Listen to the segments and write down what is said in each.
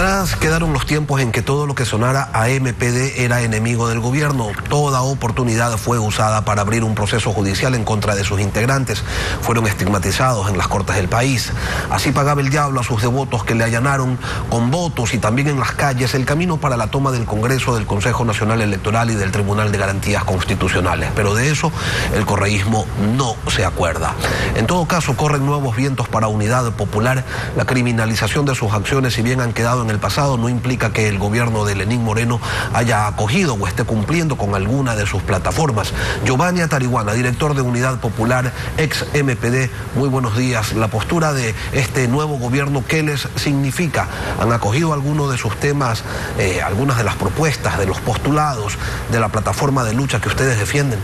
Atrás quedaron los tiempos en que todo lo que sonara a MPD era enemigo del gobierno. Toda oportunidad fue usada para abrir un proceso judicial en contra de sus integrantes. Fueron estigmatizados en las cortes del país. Así pagaba el diablo a sus devotos que le allanaron con votos y también en las calles el camino para la toma del Congreso, del Consejo Nacional Electoral y del Tribunal de Garantías Constitucionales. Pero de eso el correísmo no se acuerda. En todo caso, corren nuevos vientos para Unidad Popular. La criminalización de sus acciones, si bien han quedado en el pasado, no implica que el gobierno de Lenín Moreno haya acogido o esté cumpliendo con alguna de sus plataformas. Giovanni Atariguana, director de Unidad Popular, ex MPD, muy buenos días. La postura de este nuevo gobierno, ¿qué les significa? ¿Han acogido alguno de sus temas, algunas de las propuestas, de los postulados de la plataforma de lucha que ustedes defienden?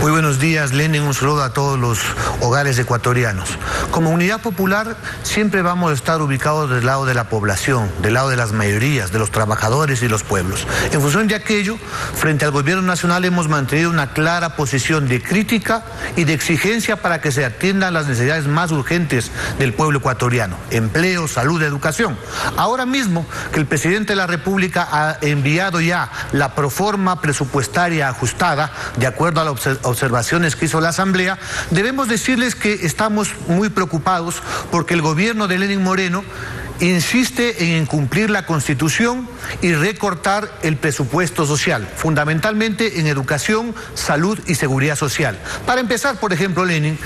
Muy buenos días, Lenin, un saludo a todos los hogares ecuatorianos. Como Unidad Popular siempre vamos a estar ubicados del lado de la población, del lado de las mayorías, de los trabajadores y los pueblos. En función de aquello, frente al gobierno nacional hemos mantenido una clara posición de crítica y de exigencia para que se atiendan las necesidades más urgentes del pueblo ecuatoriano: empleo, salud, educación. Ahora mismo que el presidente de la República ha enviado ya la proforma presupuestaria ajustada, de acuerdo a las observaciones que hizo la Asamblea, debemos decirles que estamos muy preocupados porque el gobierno de Lenín Moreno insiste en incumplir la Constitución y recortar el presupuesto social, fundamentalmente en educación, salud y seguridad social. Para empezar, por ejemplo, Lenin,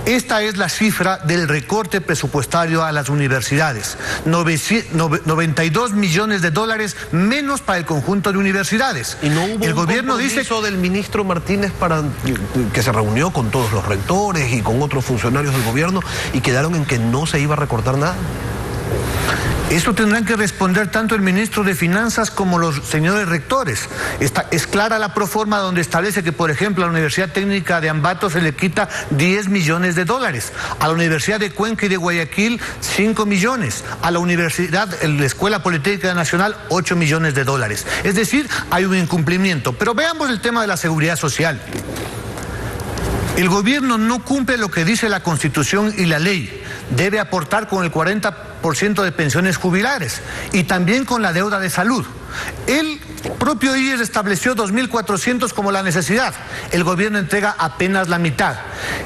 esta es la cifra del recorte presupuestario a las universidades: 92 millones de dólares menos para el conjunto de universidades. ¿Y no hubo el gobierno dice del ministro Martínez que se reunió con todos los rectores y con otros funcionarios del gobierno y quedaron en que no se iba a recortar nada? Eso tendrán que responder tanto el ministro de Finanzas como los señores rectores. Es clara la proforma donde establece que, por ejemplo, a la Universidad Técnica de Ambato se le quita 10 millones de dólares, a la Universidad de Cuenca y de Guayaquil 5 millones, a la la Escuela Politécnica Nacional 8 millones de dólares. Es decir, hay un incumplimiento. Pero veamos el tema de la seguridad social. El gobierno no cumple lo que dice la Constitución y la ley. Debe aportar con el 40% de pensiones jubilares y también con la deuda de salud. El propio IES estableció 2.400 como la necesidad. El gobierno entrega apenas la mitad.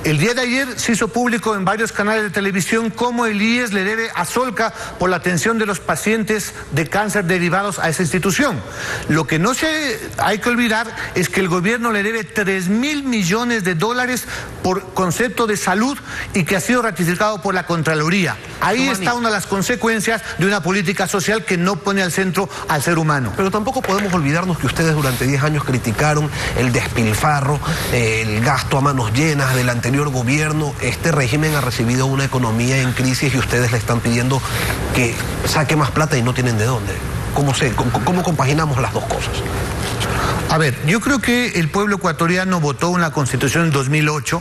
El día de ayer se hizo público en varios canales de televisión cómo el IES le debe a Solca por la atención de los pacientes de cáncer derivados a esa institución. Lo que no hay que olvidar es que el gobierno le debe 3.000 millones de dólares por concepto de salud y que ha sido ratificado por la Contraloría. Ahí está una de las consecuencias de una política social que no pone al centro al ser humano. Pero tampoco podemos olvidarnos que ustedes durante 10 años criticaron el despilfarro, el gasto a manos llenas del anterior gobierno. Este régimen ha recibido una economía en crisis y ustedes le están pidiendo que saque más plata y no tienen de dónde. ¿Cómo compaginamos las dos cosas? A ver, yo creo que el pueblo ecuatoriano votó una Constitución en 2008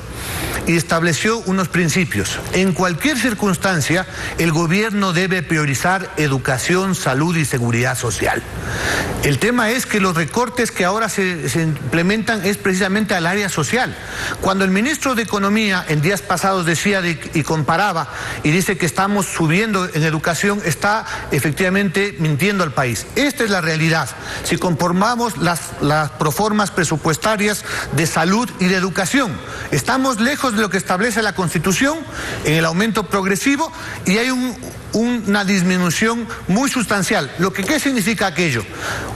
y estableció unos principios. En cualquier circunstancia, el gobierno debe priorizar educación, salud y seguridad social. El tema es que los recortes que ahora se implementan es precisamente al área social. Cuando el ministro de Economía en días pasados decía y comparaba y dice que estamos subiendo en educación, está efectivamente mintiendo al país. Esta es la realidad. Si conformamos las proformas presupuestarias de salud y de educación, estamos lejos de lo que establece la Constitución en el aumento progresivo y hay una disminución muy sustancial. ¿Qué significa aquello?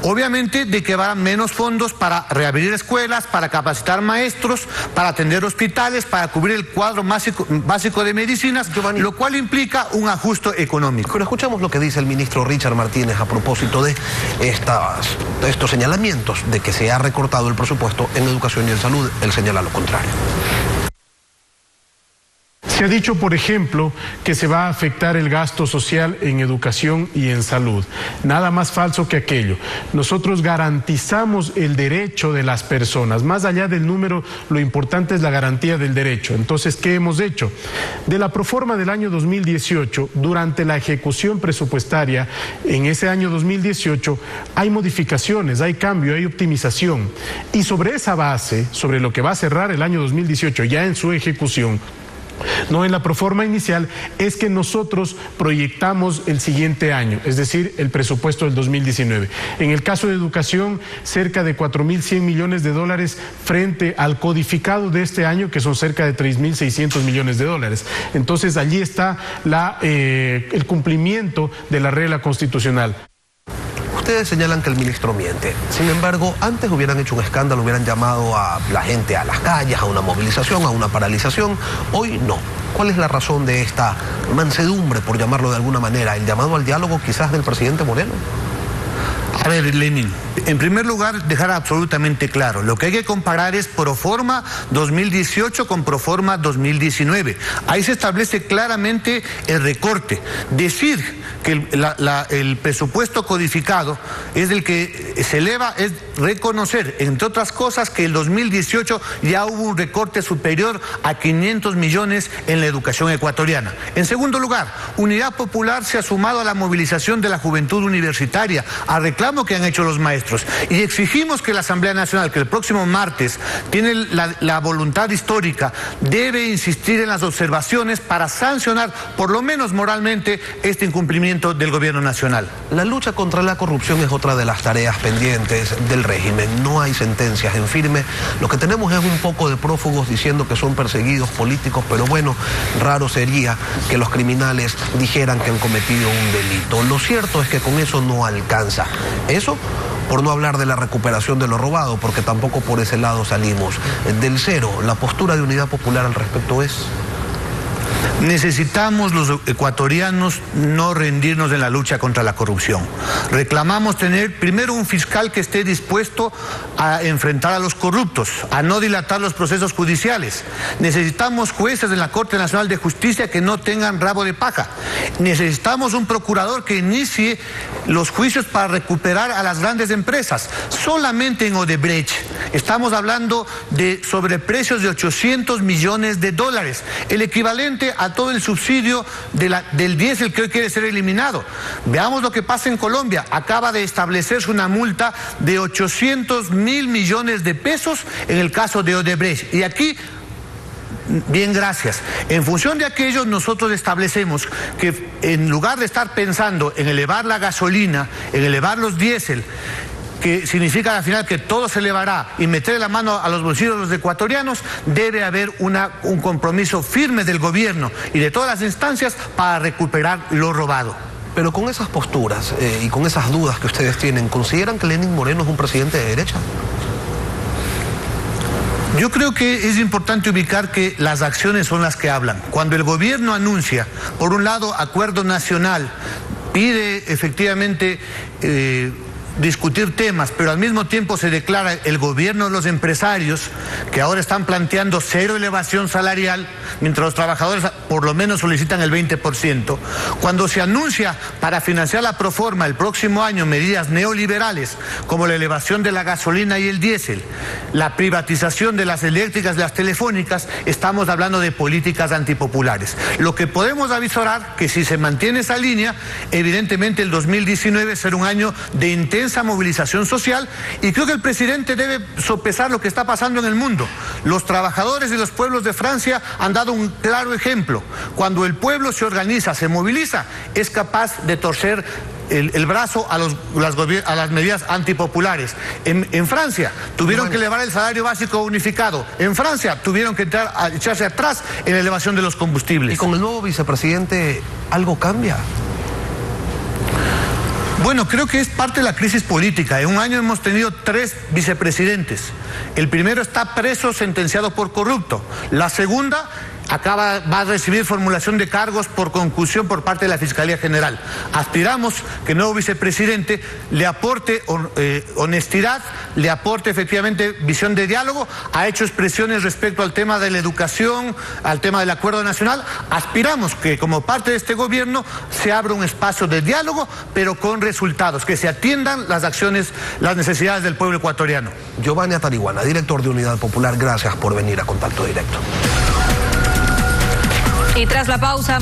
Obviamente de que van menos fondos para reabrir escuelas, para capacitar maestros, para atender hospitales, para cubrir el cuadro básico de medicinas, Giovanni, lo cual implica un ajuste económico. Pero escuchamos lo que dice el ministro Richard Martínez a propósito de estos señalamientos de que se ha recortado el presupuesto en educación y en salud. Él señala lo contrario. Se ha dicho, por ejemplo, que se va a afectar el gasto social en educación y en salud. Nada más falso que aquello. Nosotros garantizamos el derecho de las personas. Más allá del número, lo importante es la garantía del derecho. Entonces, ¿qué hemos hecho? De la proforma del año 2018, durante la ejecución presupuestaria, en ese año 2018, hay modificaciones, hay cambio, hay optimización. Y sobre esa base, sobre lo que va a cerrar el año 2018, ya en su ejecución, No en la proforma inicial, es que nosotros proyectamos el siguiente año, es decir, el presupuesto del 2019. En el caso de educación, cerca de 4.100 millones de dólares frente al codificado de este año, que son cerca de 3.600 millones de dólares. Entonces, allí está el cumplimiento de la regla constitucional. Ustedes señalan que el ministro miente. Sin embargo, antes hubieran hecho un escándalo, hubieran llamado a la gente a las calles, a una movilización, a una paralización. Hoy no. ¿Cuál es la razón de esta mansedumbre, por llamarlo de alguna manera? ¿El llamado al diálogo quizás del presidente Moreno? A ver, Lenin, en primer lugar, dejar absolutamente claro, lo que hay que comparar es proforma 2018 con proforma 2019. Ahí se establece claramente el recorte. Decir que el presupuesto codificado es el que se eleva, es reconocer, entre otras cosas, que el 2018 ya hubo un recorte superior a 500 millones en la educación ecuatoriana. En segundo lugar, Unidad Popular se ha sumado a la movilización de la juventud universitaria, a reclamo que han hecho los maestros, y exigimos que la Asamblea Nacional, que el próximo martes tiene la voluntad histórica, debe insistir en las observaciones para sancionar, por lo menos moralmente, este incumplimiento del gobierno nacional. La lucha contra la corrupción es otra de las tareas pendientes del régimen. No hay sentencias en firme. Lo que tenemos es un poco de prófugos diciendo que son perseguidos políticos, pero bueno, raro sería que los criminales dijeran que han cometido un delito. Lo cierto es que con eso no alcanza. Eso, por no hablar de la recuperación de lo robado, porque tampoco por ese lado salimos del cero. La postura de Unidad Popular al respecto es: necesitamos los ecuatorianos no rendirnos en la lucha contra la corrupción. Reclamamos tener primero un fiscal que esté dispuesto a enfrentar a los corruptos, a no dilatar los procesos judiciales. Necesitamos jueces en la Corte Nacional de Justicia que no tengan rabo de paja. Necesitamos un procurador que inicie los juicios para recuperar a las grandes empresas. Solamente en Odebrecht estamos hablando de sobreprecios de 800 millones de dólares, el equivalente a todo el subsidio del diésel que hoy quiere ser eliminado. Veamos lo que pasa en Colombia. Acaba de establecerse una multa de 800.000 millones de pesos en el caso de Odebrecht. Y aquí, bien, gracias. En función de aquello, nosotros establecemos que en lugar de estar pensando en elevar la gasolina, en elevar los diésel, que significa al final que todo se elevará, y meter la mano a los bolsillos de los ecuatorianos, debe haber un compromiso firme del gobierno y de todas las instancias para recuperar lo robado. Pero con esas posturas y con esas dudas que ustedes tienen, ¿consideran que Lenín Moreno es un presidente de derecha? Yo creo que es importante ubicar que las acciones son las que hablan. Cuando el gobierno anuncia, por un lado, acuerdo nacional, pide efectivamente discutir temas, pero al mismo tiempo se declara el gobierno de los empresarios, que ahora están planteando cero elevación salarial, mientras los trabajadores por lo menos solicitan el 20%. Cuando se anuncia para financiar la proforma el próximo año medidas neoliberales, como la elevación de la gasolina y el diésel, la privatización de las eléctricas y las telefónicas, estamos hablando de políticas antipopulares. Lo que podemos avisorar, que si se mantiene esa línea, evidentemente el 2019 será un año de intensa movilización social, y creo que el presidente debe sopesar lo que está pasando en el mundo. Los trabajadores y los pueblos de Francia han dado un claro ejemplo. Cuando el pueblo se organiza, se moviliza, es capaz de torcer el brazo a las medidas antipopulares. En Francia tuvieron que elevar el salario básico unificado. En Francia tuvieron que echarse atrás en la elevación de los combustibles. ¿Y con el nuevo vicepresidente algo cambia? Bueno, creo que es parte de la crisis política. En un año hemos tenido 3 vicepresidentes. El primero está preso, sentenciado por corrupto. La segunda va a recibir formulación de cargos por concusión por parte de la Fiscalía General. Aspiramos que el nuevo vicepresidente le aporte honestidad, le aporte efectivamente visión de diálogo. Ha hecho expresiones respecto al tema de la educación, al tema del acuerdo nacional. Aspiramos que como parte de este gobierno se abra un espacio de diálogo, pero con resultados, que se atiendan las acciones, las necesidades del pueblo ecuatoriano. Giovanni Atariguana, director de Unidad Popular, gracias por venir a Contacto Directo. Y tras la pausa,